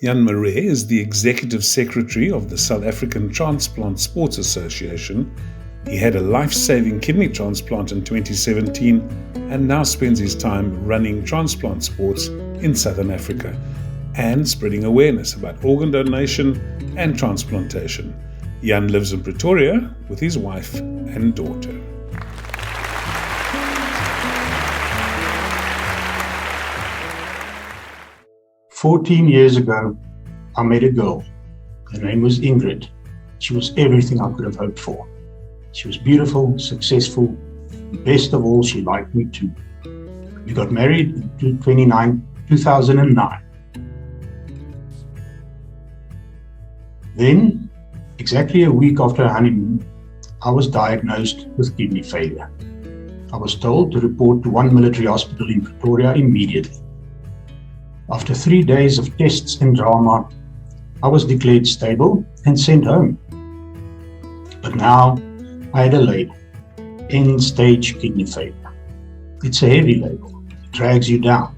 Jan Marais is the Executive Secretary of the South African Transplant Sports Association. He had a life-saving kidney transplant in 2017 and now spends his time running transplant sports in Southern Africa and spreading awareness about organ donation and transplantation. Jan lives in Pretoria with his wife and daughter. "14 years ago, I met a girl. Her name was Ingrid. She was everything I could have hoped for. She was beautiful, successful, and best of all, she liked me too. We got married in 2009. Then, exactly a week after our honeymoon, I was diagnosed with kidney failure. I was told to report to one military hospital in Pretoria immediately. After 3 days of tests and drama, I was declared stable and sent home. But now I had a label, end-stage kidney failure. It's a heavy label, it drags you down.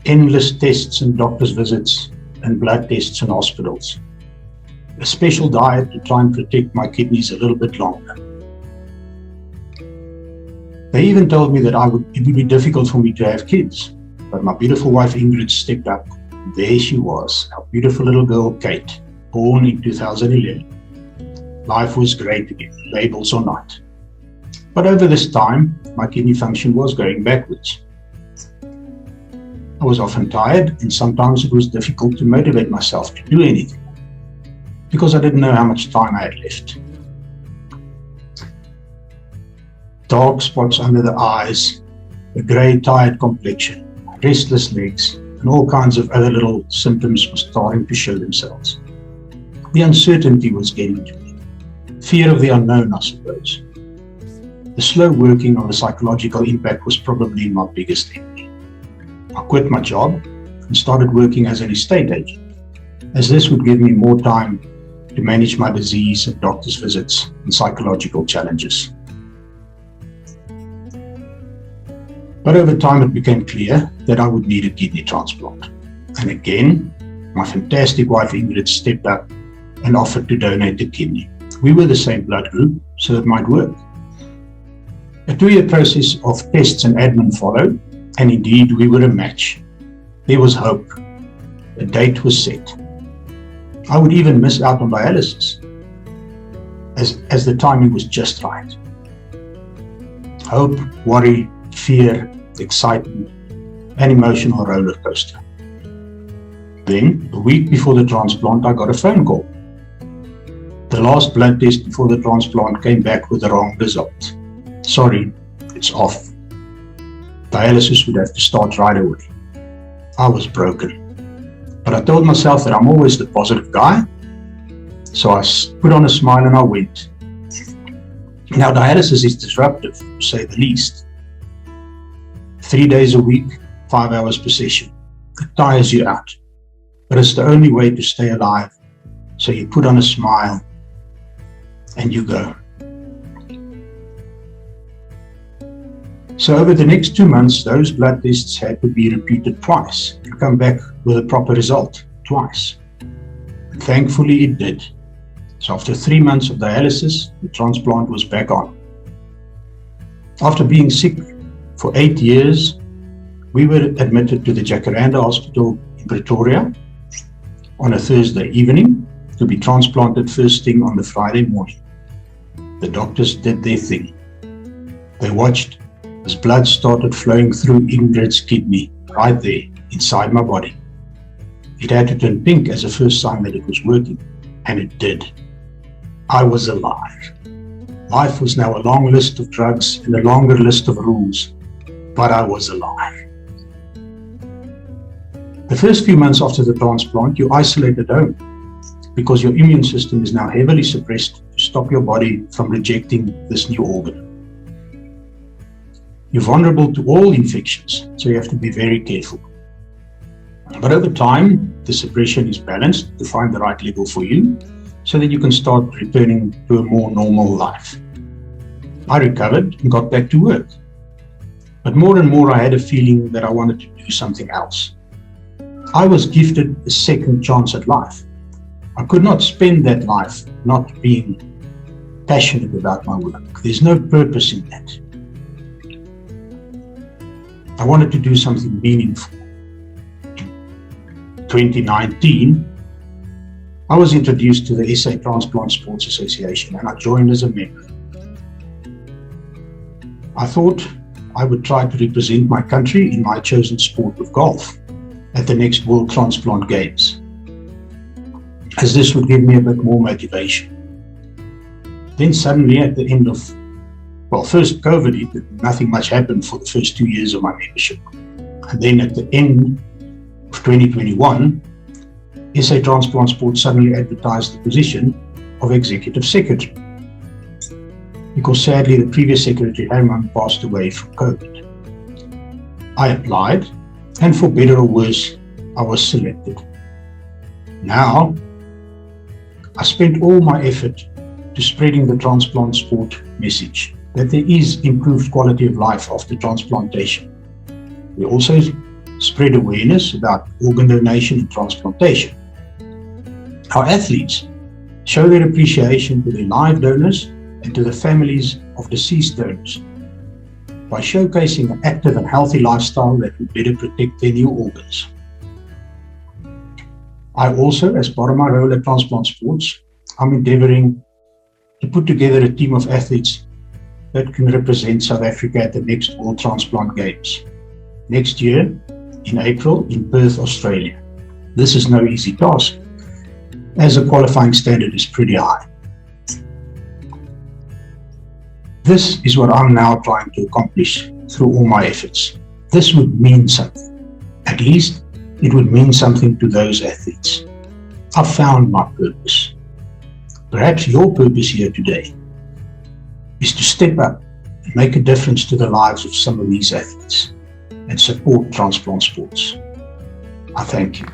Endless tests and doctor's visits and blood tests in hospitals. A special diet to try and protect my kidneys a little bit longer. They even told me that it would be difficult for me to have kids. But my beautiful wife Ingrid stepped up. There she was, our beautiful little girl Kate, born in 2011. Life was great again, labels or not. But over this time, my kidney function was going backwards. I was often tired, and sometimes it was difficult to motivate myself to do anything, because I didn't know how much time I had left. Dark spots under the eyes, a grey, tired complexion, restless legs, and all kinds of other little symptoms were starting to show themselves. The uncertainty was getting to me. Fear of the unknown, I suppose. The slow working on the psychological impact was probably my biggest enemy. I quit my job and started working as an estate agent, as this would give me more time to manage my disease and doctor's visits and psychological challenges. But over time it became clear that I would need a kidney transplant. And again, my fantastic wife Ingrid stepped up and offered to donate a kidney. We were the same blood group, so it might work. A 2-year process of tests and admin followed, and indeed we were a match. There was hope. A date was set. I would even miss out on dialysis, as the timing was just right. Hope, worry, fear, excitement, an emotional roller coaster. Then, a week before the transplant, I got a phone call. The last blood test before the transplant came back with the wrong result. Sorry, it's off. Dialysis would have to start right away. I was broken. But I told myself that I'm always the positive guy, so I put on a smile and I went. Now, dialysis is disruptive, to say the least. 3 days a week, 5 hours per session. It tires you out, but it's the only way to stay alive. So you put on a smile and you go. So over the next 2 months, those blood tests had to be repeated twice and come back with a proper result twice. And thankfully it did. So after 3 months of dialysis, the transplant was back on. After being sick for 8 years, we were admitted to the Jacaranda Hospital in Pretoria on a Thursday evening to be transplanted first thing on the Friday morning. The doctors did their thing. They watched as blood started flowing through Ingrid's kidney right there inside my body. It had to turn pink as a first sign that it was working, and it did. I was alive. Life was now a long list of drugs and a longer list of rules, but I was alive. The first few months after the transplant, you isolate at home because your immune system is now heavily suppressed to stop your body from rejecting this new organ. You're vulnerable to all infections, so you have to be very careful. But over time, the suppression is balanced to find the right level for you so that you can start returning to a more normal life. I recovered and got back to work. But more and more I had a feeling that I wanted to do something else. I was gifted a second chance at life. I could not spend that life not being passionate about my work. There's no purpose in that. I wanted to do something meaningful. In 2019, I was introduced to the SA Transplant Sports Association and I joined as a member. I thought I would try to represent my country in my chosen sport of golf at the next World Transplant Games, as this would give me a bit more motivation. Then suddenly at the end of, first COVID hit, nothing much happened for the first 2 years of my membership. And then at the end of 2021, SA Transplant Sports suddenly advertised the position of Executive Secretary, because sadly the previous Secretary Herman passed away from COVID. I applied, and for better or worse, I was selected. Now, I spent all my effort to spreading the transplant sport message, that there is improved quality of life after transplantation. We also spread awareness about organ donation and transplantation. Our athletes show their appreciation to their live donors and to the families of deceased donors by showcasing an active and healthy lifestyle that will better protect their new organs. I also, as part of my role at Transplant Sports, I'm endeavoring to put together a team of athletes that can represent South Africa at the next World Transplant Games next year in April in Perth, Australia. This is no easy task, as the qualifying standard is pretty high. This is what I'm now trying to accomplish through all my efforts. This would mean something. At least it would mean something to those athletes. I've found my purpose. Perhaps your purpose here today is to step up and make a difference to the lives of some of these athletes and support transplant sports. I thank you.